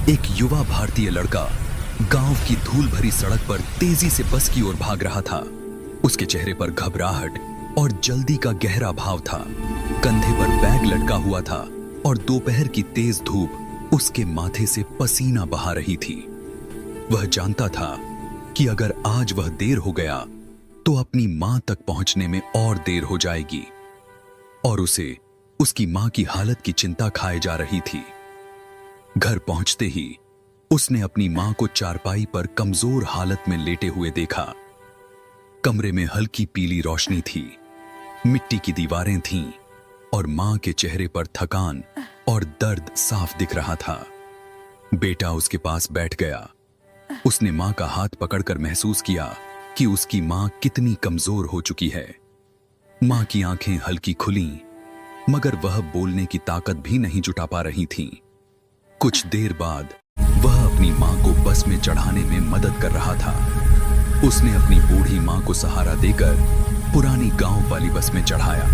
एक युवा भारतीय लड़का गांव की धूल भरी सड़क पर तेजी से बस की ओर भाग रहा था। उसके चेहरे पर घबराहट और जल्दी का गहरा भाव था। कंधे पर बैग लटका हुआ था और दोपहर की तेज धूप उसके माथे से पसीना बहा रही थी। वह जानता था कि अगर आज वह देर हो गया तो अपनी मां तक पहुंचने में और देर हो जाएगी और उसे उसकी मां की हालत की चिंता खाए जा रही थी। घर पहुंचते ही उसने अपनी मां को चारपाई पर कमजोर हालत में लेटे हुए देखा। कमरे में हल्की पीली रोशनी थी, मिट्टी की दीवारें थीं और मां के चेहरे पर थकान और दर्द साफ दिख रहा था। बेटा उसके पास बैठ गया। उसने मां का हाथ पकड़कर महसूस किया कि उसकी मां कितनी कमजोर हो चुकी है। मां की आंखें हल्की खुलीं, मगर वह बोलने की ताकत भी नहीं जुटा पा रही थी। कुछ देर बाद वह अपनी मां को बस में चढ़ाने में मदद कर रहा था। उसने अपनी बूढ़ी मां को सहारा देकर पुरानी गांव वाली बस में चढ़ाया।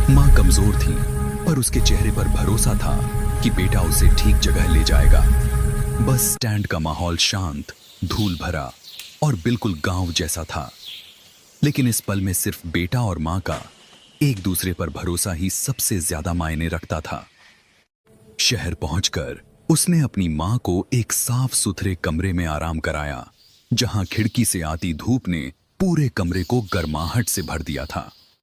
मां कमजोर थी, पर उसके चेहरे पर भरोसा था कि बेटा उसे ठीक जगह ले जाएगा। बस स्टैंड का माहौल शांत, धूल भरा और बिल्कुल गांव जैसा था। लेकिन इस पल में सिर्फ बेटा और मां का एक दूसरे पर भरोसा ही सबसे ज्यादा मायने रखता था। शहर पहुंचकर उसने अपनी मां को एक साफ सुथरे कमरे में आराम कराया, जहां खिड़की से आती धूप ने पूरे कमरे को गर्माहट से भर दिया था।